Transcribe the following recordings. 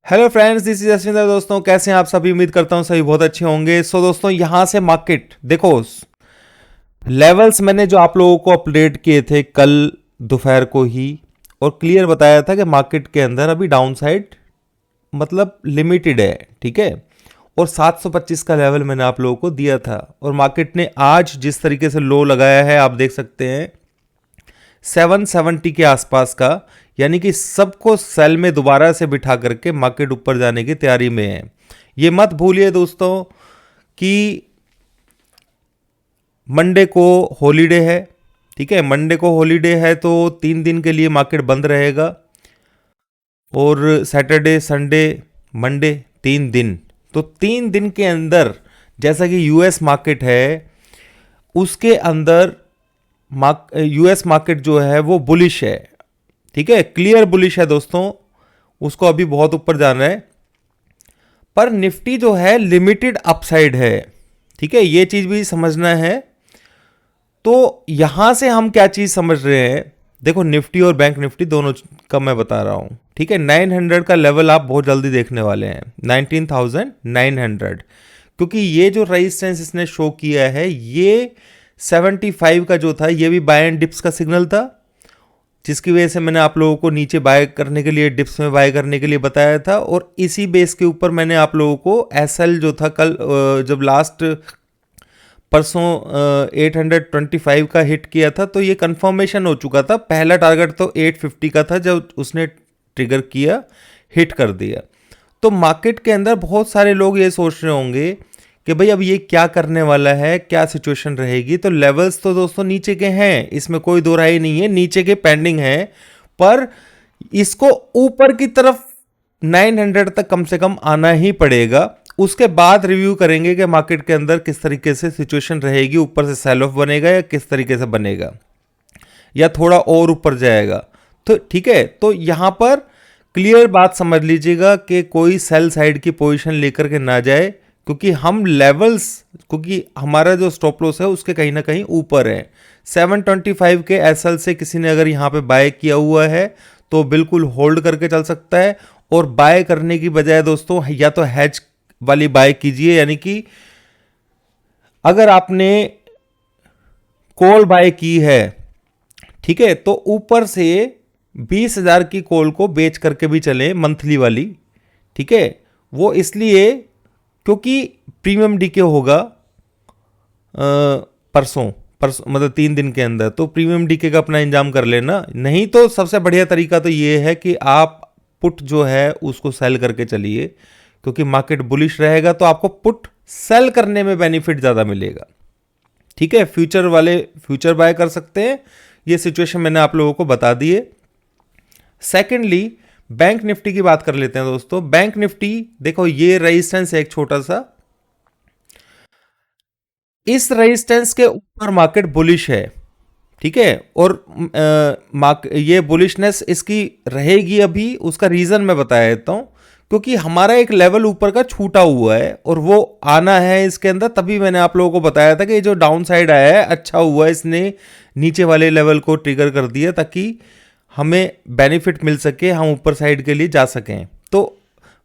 Hello friends, this is Ashwinder. दोस्तों कैसे हैं आप सभी? उम्मीद करता हूं सभी बहुत अच्छे होंगे। दोस्तों यहां से मार्केट देखो, लेवल्स मैंने जो आप लोगों को अपडेट किए थे कल दोपहर को ही, और क्लियर बताया था कि मार्केट के अंदर अभी डाउन साइड मतलब लिमिटेड है, ठीक है। और 725 का लेवल मैंने आप लोगों को दिया था, और मार्केट ने आज जिस तरीके से लो लगाया है आप देख सकते हैं 770 के आसपास का, यानी कि सबको सेल में दोबारा से बिठा करके मार्केट ऊपर जाने की तैयारी में है। ये मत भूलिए दोस्तों कि मंडे को हॉलीडे है, ठीक है। मंडे को हॉलीडे है तो 3 दिन के लिए मार्केट बंद रहेगा, और सैटरडे संडे मंडे 3 दिन। तो 3 दिन के अंदर जैसा कि यूएस मार्केट है उसके अंदर यूएस मार्केट जो है वो बुलिश है, ठीक है, क्लियर बुलिश है दोस्तों। उसको अभी बहुत ऊपर जाना है, पर निफ्टी जो है लिमिटेड अपसाइड है, ठीक है, ये चीज भी समझना है। तो यहां से हम क्या चीज समझ रहे हैं, देखो निफ्टी और बैंक निफ्टी दोनों का मैं बता रहा हूं, ठीक है। 900 का लेवल आप बहुत जल्दी देखने वाले हैं, 19,900, क्योंकि ये जो रेजिस्टेंस इसने शो किया है ये 75 का जो था ये भी बाय एंड डिप्स का सिग्नल था, जिसकी वजह से मैंने आप लोगों को नीचे बाय करने के लिए, डिप्स में बाय करने के लिए बताया था। और इसी बेस के ऊपर मैंने आप लोगों को एसएल जो था कल जब लास्ट परसों 825 का हिट किया था तो ये कंफर्मेशन हो चुका था। पहला टारगेट तो 850 का था, जब उसने ट्रिगर किया हिट कर दिया। तो मार्केट के अंदर बहुत सारे लोग ये सोच रहे होंगे कि भाई अब ये क्या करने वाला है, क्या सिचुएशन रहेगी। तो लेवल्स तो दोस्तों नीचे के हैं, इसमें कोई दो राय नहीं है, नीचे के पेंडिंग है, पर इसको ऊपर की तरफ 900 तक कम से कम आना ही पड़ेगा। उसके बाद रिव्यू करेंगे कि मार्केट के अंदर किस तरीके से सिचुएशन रहेगी, ऊपर से सेल ऑफ बनेगा या किस तरीके से बनेगा, या थोड़ा और ऊपर जाएगा। तो ठीक है, तो यहां पर क्लियर बात समझ लीजिएगा कि कोई सेल साइड की पोजीशन लेकर के ना जाए, क्योंकि हम लेवल्स, क्योंकि हमारा जो स्टॉप लॉस है उसके कहीं ना कहीं ऊपर है। 725 के एसएल से किसी ने अगर यहां पे बाय किया हुआ है तो बिल्कुल होल्ड करके चल सकता है, और बाय करने की बजाय दोस्तों या तो हैज वाली बाय कीजिए, यानी कि अगर आपने कॉल बाय की है, ठीक है, तो ऊपर से 20,000 की कॉल को बेच करके भी चले, मंथली वाली, ठीक है। वो इसलिए क्योंकि प्रीमियम डीके होगा परसों परसों मतलब 3 दिन के अंदर, तो प्रीमियम डीके का अपना इंतजाम कर लेना। नहीं तो सबसे बढ़िया तरीका तो ये है कि आप पुट जो है उसको सेल करके चलिए, क्योंकि मार्केट बुलिश रहेगा तो आपको पुट सेल करने में बेनिफिट ज़्यादा मिलेगा, ठीक है। फ्यूचर वाले फ्यूचर बाय कर सकते हैं, ये सिचुएशन मैंने आप लोगों को बता दी है। सेकेंडली बैंक निफ्टी की बात कर लेते हैं दोस्तों। बैंक निफ्टी देखो, ये रेजिस्टेंस है एक छोटा सा, इस रेजिस्टेंस के ऊपर मार्केट बुलिश है, ठीक है। और ये बुलिशनेस इसकी रहेगी अभी, उसका रीजन मैं बता देता हूं। क्योंकि हमारा एक लेवल ऊपर का छूटा हुआ है और वो आना है इसके अंदर, तभी मैंने आप लोगों को बताया था कि ये जो डाउन साइड आया है अच्छा हुआ, इसने नीचे वाले लेवल को ट्रिगर कर दिया ताकि हमें बेनिफिट मिल सके, हम ऊपर साइड के लिए जा सकें। तो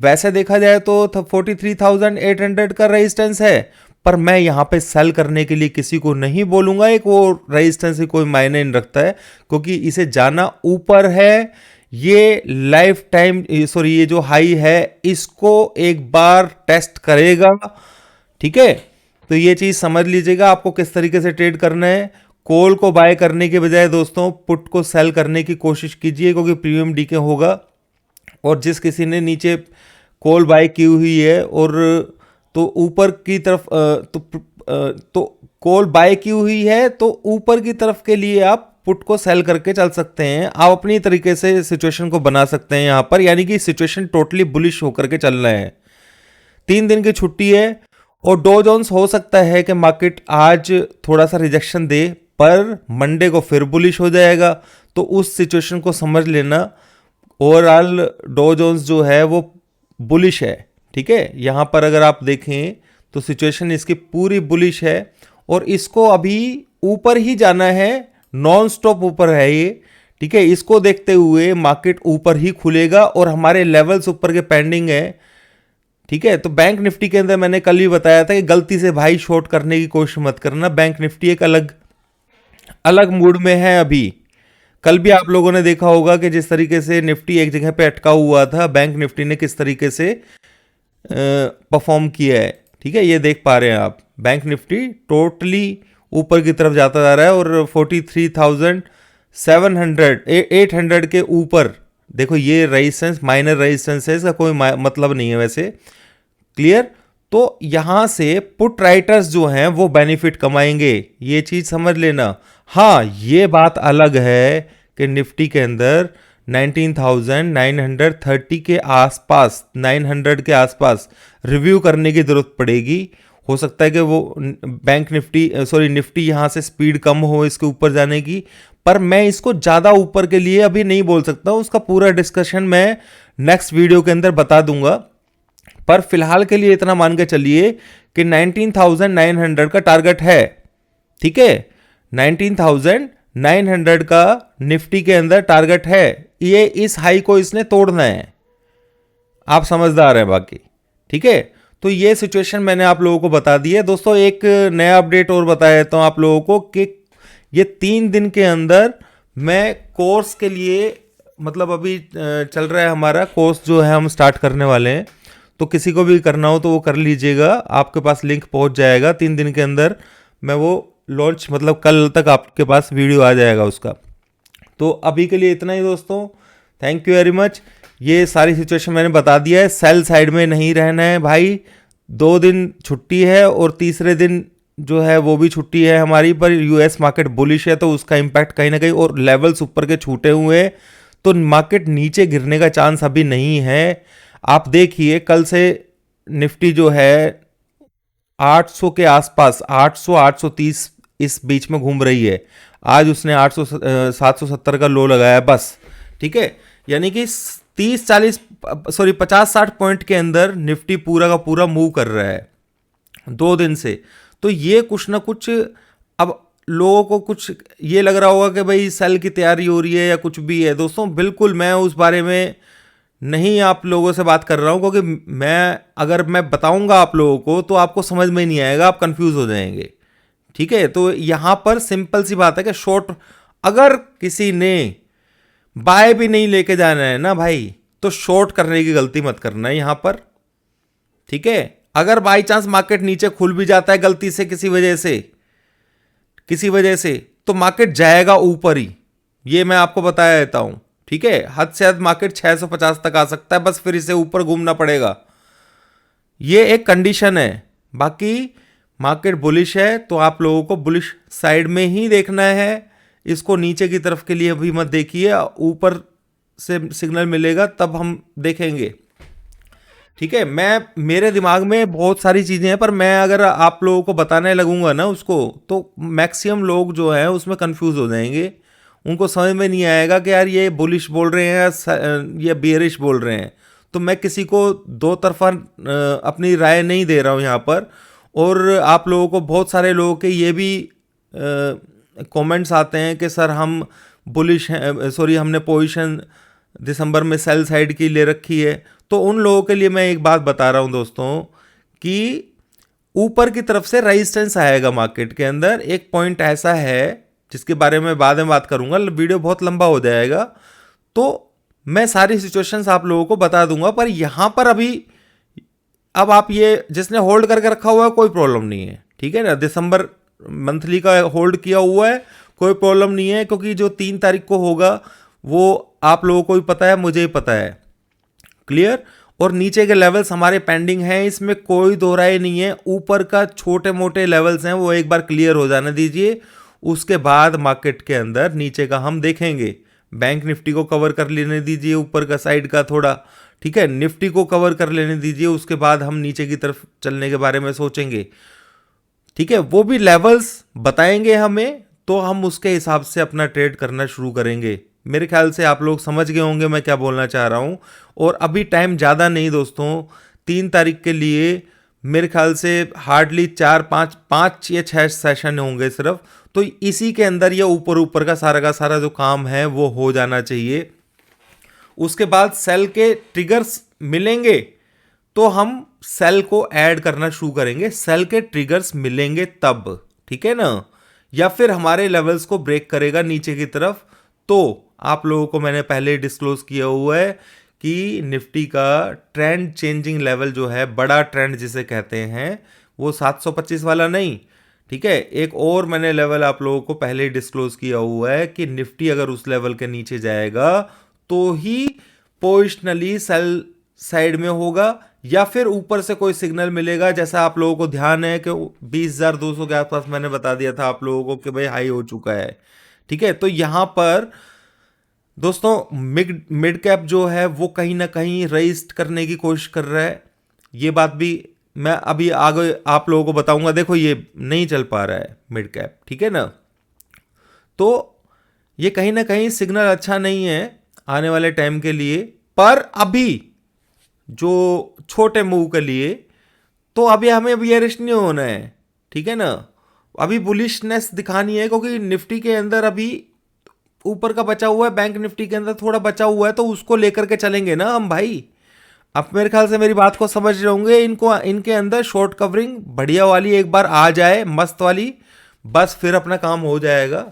वैसे देखा जाए तो 43,800 का रेजिस्टेंस है, पर मैं यहां पे सेल करने के लिए किसी को नहीं बोलूंगा। एक वो रेजिस्टेंस ही कोई मायने नहीं रखता है, क्योंकि इसे जाना ऊपर है। ये लाइफ टाइम सॉरी ये जो हाई है इसको एक बार टेस्ट करेगा, ठीक है। तो ये चीज समझ लीजिएगा आपको किस तरीके से ट्रेड करना है। कॉल को बाय करने के बजाय दोस्तों पुट को सेल करने की कोशिश कीजिए, क्योंकि प्रीमियम डीके होगा। और जिस किसी ने नीचे कॉल बाय की हुई है और तो ऊपर की तरफ तो कॉल बाय की हुई है, तो ऊपर की तरफ के लिए आप पुट को सेल करके चल सकते हैं। आप अपनी तरीके से सिचुएशन को बना सकते हैं यहां पर, यानी कि सिचुएशन टोटली बुलिश होकर के चल रहा है। 3 दिन की छुट्टी है, और डो जोन्स हो सकता है कि मार्केट आज थोड़ा सा रिजेक्शन दे, पर मंडे को फिर बुलिश हो जाएगा। तो उस सिचुएशन को समझ लेना। ओवरऑल डो जोन्स जो है वो बुलिश है, ठीक है। यहां पर अगर आप देखें तो सिचुएशन इसकी पूरी बुलिश है, और इसको अभी ऊपर ही जाना है, नॉन स्टॉप ऊपर है ये, ठीक है, इसको देखते हुए मार्केट ऊपर ही खुलेगा और हमारे लेवल्स ऊपर के पेंडिंग है। ठीक है, तो बैंक निफ्टी के अंदर मैंने कल भी बताया था कि गलती से भाई शॉर्ट करने की कोशिश मत करना। बैंक निफ्टी एक अलग अलग मूड में है अभी। कल भी आप लोगों ने देखा होगा कि जिस तरीके से निफ्टी एक जगह पे अटका हुआ था, बैंक निफ्टी ने किस तरीके से परफॉर्म किया है। ठीक है, ये देख पा रहे हैं आप, बैंक निफ्टी टोटली ऊपर की तरफ जाता जा रहा है और 43,700 800 के ऊपर। देखो ये रेजिस्टेंस माइनर रेजिस्टेंस है, इसका कोई मतलब नहीं है वैसे। क्लियर। तो यहां से पुट राइटर्स जो हैं वो बेनिफिट कमाएंगे, ये चीज समझ लेना। हाँ, ये बात अलग है कि निफ्टी के अंदर 19,930 के आसपास, 900 के आसपास रिव्यू करने की जरूरत पड़ेगी। हो सकता है कि वो बैंक निफ्टी निफ्टी यहां से स्पीड कम हो इसके ऊपर जाने की, पर मैं इसको ज्यादा ऊपर के लिए अभी नहीं बोल सकता। उसका पूरा डिस्कशन मैं नेक्स्ट वीडियो के अंदर बता दूंगा। पर फिलहाल के लिए इतना मान के चलिए कि 19,900 का टारगेट है। ठीक है, 19,900 का निफ्टी के अंदर टारगेट है। ये इस हाई को इसने तोड़ना है, आप समझदार हैं बाकी। ठीक है, तो ये सिचुएशन मैंने आप लोगों को बता दी है। दोस्तों एक नया अपडेट और बता देता हूं आप लोगों को कि ये 3 दिन के अंदर मैं कोर्स के लिए, मतलब अभी चल रहा है हमारा कोर्स जो है, हम स्टार्ट करने वाले हैं। तो किसी को भी करना हो तो वो कर लीजिएगा, आपके पास लिंक पहुंच जाएगा 3 दिन के अंदर। मैं वो लॉन्च, मतलब कल तक आपके पास वीडियो आ जाएगा उसका। तो अभी के लिए इतना ही दोस्तों, थैंक यू वेरी मच। ये सारी सिचुएशन मैंने बता दिया है। सेल साइड में नहीं रहना है भाई। 2 दिन छुट्टी है और तीसरे दिन जो है वो भी छुट्टी है हमारी, पर यूएस मार्केट बुलिश है तो उसका इम्पैक्ट कहीं ना कहीं, और लेवल्स ऊपर के छूटे हुए हैं तो मार्केट नीचे गिरने का चांस अभी नहीं है। आप देखिए कल से निफ्टी जो है 800 के आसपास, 800 830 इस बीच में घूम रही है। आज उसने 770 का लो लगाया बस। ठीक है, यानी कि 50-60 पॉइंट के अंदर निफ्टी पूरा का पूरा मूव कर रहा है 2 दिन से। तो ये कुछ ना कुछ, अब लोगों को कुछ ये लग रहा होगा कि भाई सेल की तैयारी हो रही है या कुछ भी है। दोस्तों बिल्कुल मैं उस बारे में नहीं आप लोगों से बात कर रहा हूं, क्योंकि अगर मैं बताऊंगा आप लोगों को तो आपको समझ में नहीं आएगा, आप कंफ्यूज हो जाएंगे। ठीक है, तो यहां पर सिंपल सी बात है कि शॉर्ट, अगर किसी ने बाय भी नहीं लेके जाना है ना भाई, तो शॉर्ट करने की गलती मत करना है यहां पर। ठीक है, अगर बाई चांस मार्केट नीचे खुल भी जाता है गलती से किसी वजह से, तो मार्केट जाएगा ऊपर ही, ये मैं आपको बताया देता हूं। ठीक है, हद से हद मार्केट 650 तक आ सकता है, बस फिर इसे ऊपर घूमना पड़ेगा। ये एक कंडीशन है। बाकी मार्केट बुलिश है तो आप लोगों को बुलिश साइड में ही देखना है, इसको नीचे की तरफ के लिए अभी मत देखिए, ऊपर से सिग्नल मिलेगा तब हम देखेंगे। ठीक है, मेरे दिमाग में बहुत सारी चीजें हैं, पर मैं अगर आप लोगों को बताने लगूंगा ना उसको, तो मैक्सिमम लोग जो है उसमें कंफ्यूज हो जाएंगे। उनको समझ में नहीं आएगा कि यार ये बुलिश बोल रहे हैं या बेरिश बोल रहे हैं। तो मैं किसी को दो तरफा अपनी राय नहीं दे रहा हूँ यहाँ पर। और आप लोगों को, बहुत सारे लोगों के ये भी कमेंट्स आते हैं कि सर हम बुलिश हैं, हमने पोजीशन दिसंबर में सेल साइड की ले रखी है। तो उन लोगों के लिए मैं एक बात बता रहा हूं दोस्तों कि ऊपर की तरफ से रेजिस्टेंस आएगा मार्केट के अंदर। एक पॉइंट ऐसा है जिसके बारे में बाद में बात करूंगा, वीडियो बहुत लंबा हो जाएगा, तो मैं सारी सिचुएशंस आप लोगों को बता दूंगा। पर यहां पर अभी, अब आप ये जिसने होल्ड करके रखा हुआ है कोई प्रॉब्लम नहीं है। ठीक है ना, दिसंबर मंथली का होल्ड किया हुआ है, कोई प्रॉब्लम नहीं है, क्योंकि जो 3 तारीख को होगा वो आप लोगों को भी पता है, मुझे ही पता है। क्लियर। और नीचे के लेवल्स हमारे पेंडिंग हैं, इसमें कोई दो राय नहीं है। ऊपर का छोटे मोटे लेवल्स हैं वो एक बार क्लियर हो जाने दीजिए, उसके बाद मार्केट के अंदर नीचे का हम देखेंगे। बैंक निफ्टी को कवर कर लेने दीजिए, ऊपर का साइड का थोड़ा। ठीक है, निफ्टी को कवर कर लेने दीजिए, उसके बाद हम नीचे की तरफ चलने के बारे में सोचेंगे। ठीक है, वो भी लेवल्स बताएंगे हमें, तो हम उसके हिसाब से अपना ट्रेड करना शुरू करेंगे। मेरे ख्याल से आप लोग समझ गए होंगे मैं क्या बोलना चाह रहा हूं। और अभी टाइम ज़्यादा नहीं दोस्तों, 3 तारीख के लिए मेरे ख्याल से हार्डली 4 5 5 या 6 सेशन होंगे सिर्फ। तो इसी के अंदर ये ऊपर ऊपर का सारा जो काम है वो हो जाना चाहिए। उसके बाद सेल के ट्रिगर्स मिलेंगे तो हम सेल को ऐड करना शुरू करेंगे। सेल के ट्रिगर्स मिलेंगे तब, ठीक है ना, या फिर हमारे लेवल्स को ब्रेक करेगा नीचे की तरफ। तो आप लोगों को मैंने पहले ही डिस्क्लोज किया हुआ है कि निफ्टी का ट्रेंड चेंजिंग लेवल जो है, बड़ा ट्रेंड जिसे कहते हैं, वो 725 वाला नहीं, ठीक है। एक और मैंने लेवल आप लोगों को पहले ही डिस्क्लोज किया हुआ है कि निफ्टी अगर उस लेवल के नीचे जाएगा तो ही पोजिशनली सेल साइड में होगा, या फिर ऊपर से कोई सिग्नल मिलेगा। जैसा आप लोगों को ध्यान है कि 20,200 के आसपास मैंने बता दिया था आप लोगों को कि भाई हाई हो चुका है, ठीक है। तो यहां पर दोस्तों मिड मिड कैप जो है वो कहीं ना कहीं रेस्ट करने की कोशिश कर रहा है। ये बात भी मैं अभी आगे आप लोगों को बताऊंगा। देखो ये नहीं चल पा रहा है मिड कैप, ठीक है ना। तो ये कहीं ना कहीं सिग्नल अच्छा नहीं है आने वाले टाइम के लिए। पर अभी जो छोटे मूव के लिए तो अभी हमें बियरिश नहीं होना है, ठीक है ना। अभी बुलिशनेस दिखानी है क्योंकि निफ्टी के अंदर अभी ऊपर का बचा हुआ है, बैंक निफ्टी के अंदर थोड़ा बचा हुआ है, तो उसको लेकर के चलेंगे ना हम भाई। अब मेरे ख्याल से मेरी बात को समझ रहे होंगे। इनको इनके अंदर शॉर्ट कवरिंग बढ़िया वाली एक बार आ जाए, मस्त वाली, बस फिर अपना काम हो जाएगा।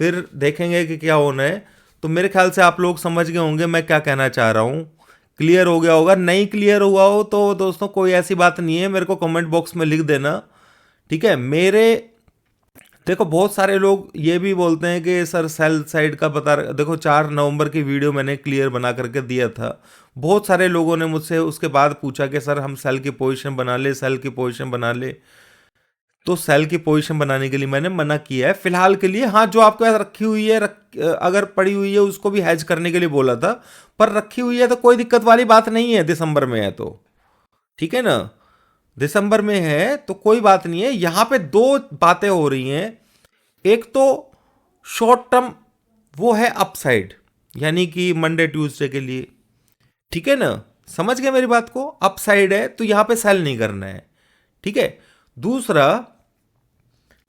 फिर देखेंगे कि क्या होना है। तो मेरे ख्याल से आप लोग समझ गए होंगे मैं क्या कहना चाह रहा हूँ। क्लियर हो गया होगा। नहीं क्लियर हुआ हो तो दोस्तों कोई ऐसी बात नहीं है, मेरे को कमेंट बॉक्स में लिख देना, ठीक है। मेरे देखो बहुत सारे लोग ये भी बोलते हैं कि सर सेल साइड का बता रहे। देखो 4 नवंबर की वीडियो मैंने क्लियर बना करके दिया था। बहुत सारे लोगों ने मुझसे उसके बाद पूछा कि सर हम सेल की पोजीशन बना ले, सेल की पोजीशन बना ले। तो सेल की पोजीशन बनाने के लिए मैंने मना किया है फिलहाल के लिए। हाँ, जो आपके पास रखी हुई है अगर पड़ी हुई है उसको भी हैज करने के लिए बोला था। पर रखी हुई है तो कोई दिक्कत वाली बात नहीं है, दिसंबर में है तो, ठीक है ना। दिसंबर में है तो कोई बात नहीं है। यहां पे दो बातें हो रही हैं। एक तो शॉर्ट टर्म वो है अपसाइड, यानी कि मंडे ट्यूसडे के लिए, ठीक है ना। समझ गए मेरी बात को। अपसाइड है तो यहां पे सेल नहीं करना है, ठीक है। दूसरा,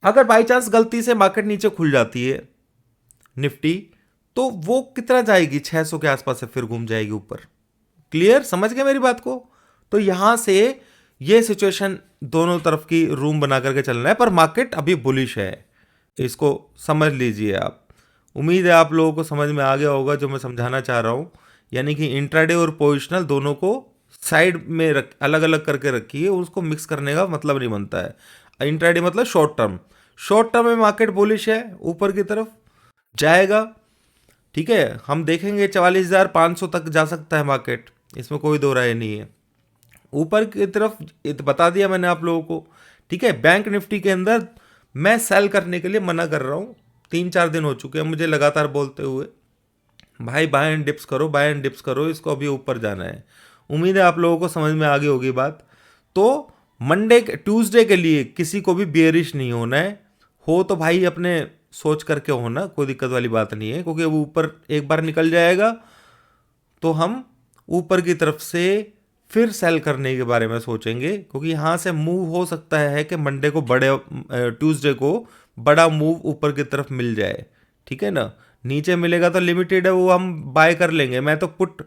अगर बाई चांस गलती से मार्केट नीचे खुल जाती है निफ्टी, तो वो कितना जाएगी, 600 के आसपास से फिर घूम जाएगी ऊपर। क्लियर, समझ गए मेरी बात को। तो यहां से ये सिचुएशन दोनों तरफ की रूम बना करके चलना है। पर मार्केट अभी बुलिश है, इसको समझ लीजिए आप। उम्मीद है आप लोगों को समझ में आ गया होगा जो मैं समझाना चाह रहा हूं। यानी कि इंट्राडे और पोजिशनल दोनों को साइड में रख, अलग अलग करके रखिए। उसको मिक्स करने का मतलब नहीं बनता है। इंट्राडे मतलब शॉर्ट टर्म। शॉर्ट टर्म में मार्केट बुलिश है, ऊपर की तरफ जाएगा, ठीक है। हम देखेंगे 44,500 तक जा सकता है मार्केट, इसमें कोई दो राय नहीं है। ऊपर की तरफ बता दिया मैंने आप लोगों को, ठीक है। बैंक निफ्टी के अंदर मैं सेल करने के लिए मना कर रहा हूँ। 3 4 दिन हो चुके हैं मुझे लगातार बोलते हुए, भाई बाय एंड डिप्स करो, बाय एंड डिप्स करो, इसको अभी ऊपर जाना है। उम्मीद है आप लोगों को समझ में आ गई होगी बात। तो मंडे ट्यूसडे के लिए किसी को भी बेयरिश नहीं होना है। हो तो भाई अपने सोच करके होना, कोई दिक्कत वाली बात नहीं है, क्योंकि वो ऊपर एक बार निकल जाएगा तो हम ऊपर की तरफ से फिर सेल करने के बारे में सोचेंगे। क्योंकि यहाँ से मूव हो सकता है कि मंडे को ट्यूसडे को बड़ा मूव ऊपर की तरफ मिल जाए, ठीक है ना। नीचे मिलेगा तो लिमिटेड है, वो हम बाय कर लेंगे। मैं तो पुट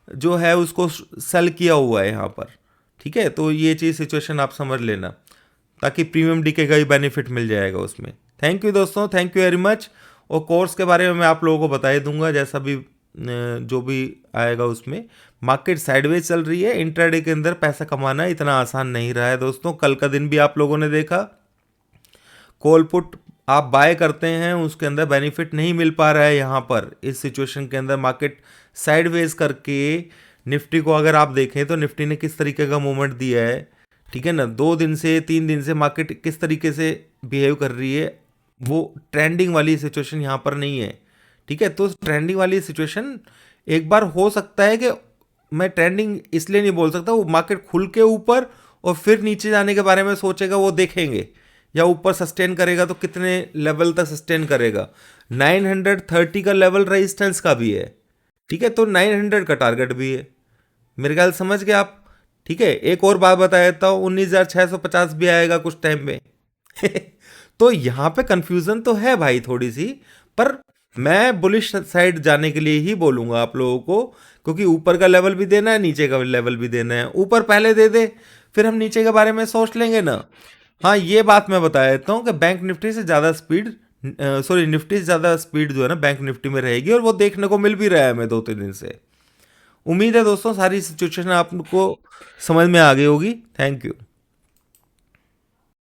जो है उसको सेल किया हुआ है यहाँ पर, ठीक है। तो ये चीज़ सिचुएशन आप समझ लेना, ताकि प्रीमियम डीके का ही बेनिफिट मिल जाएगा उसमें। थैंक यू दोस्तों, थैंक यू वेरी मच। और कोर्स के बारे में मैं आप लोगों को बता ही दूंगा जैसा भी जो भी आएगा उसमें। मार्केट साइडवेज चल रही है। इंट्राडे के अंदर पैसा कमाना इतना आसान नहीं रहा है दोस्तों। कल का दिन भी आप लोगों ने देखा, कॉल पुट आप बाय करते हैं उसके अंदर बेनिफिट नहीं मिल पा रहा है। यहाँ पर इस सिचुएशन के अंदर मार्केट साइडवेज करके निफ्टी को अगर आप देखें तो निफ्टी ने किस तरीके का मूवमेंट दिया है, ठीक है ना। 2 दिन से 3 दिन से मार्केट किस तरीके से बिहेव कर रही है, वो ट्रेंडिंग वाली सिचुएशन यहाँ पर नहीं है, ठीक है। तो ट्रेंडिंग वाली सिचुएशन एक बार हो सकता है कि मैं ट्रेंडिंग इसलिए नहीं बोल सकता, वो मार्केट खुल के ऊपर और फिर नीचे जाने के बारे में सोचेगा, वो देखेंगे। या ऊपर सस्टेन करेगा तो कितने लेवल तक सस्टेन करेगा। 930 का लेवल रेजिस्टेंस का भी है, ठीक है। तो 900 का टारगेट भी है। मेरे ख्याल समझ गए आप। ठीक है, एक और बात बता देता हूँ, 19,650 भी आएगा कुछ टाइम में। तो यहाँ पे कंफ्यूजन तो है भाई थोड़ी सी, पर मैं बुलिश साइड जाने के लिए ही बोलूंगा आप लोगों को, क्योंकि ऊपर का लेवल भी देना है, नीचे का लेवल भी देना है। ऊपर पहले दे दे, फिर हम नीचे के बारे में सोच लेंगे ना। हाँ, ये बात मैं बता देता हूँ कि बैंक निफ्टी से ज़्यादा स्पीड, सॉरी निफ्टी से ज़्यादा स्पीड जो है ना बैंक निफ्टी में रहेगी, और वो देखने को मिल भी रहा है हमें 2-3 दिन से। उम्मीद है दोस्तों सारी सिचुएशन आपको समझ में आ गई होगी। Thank you.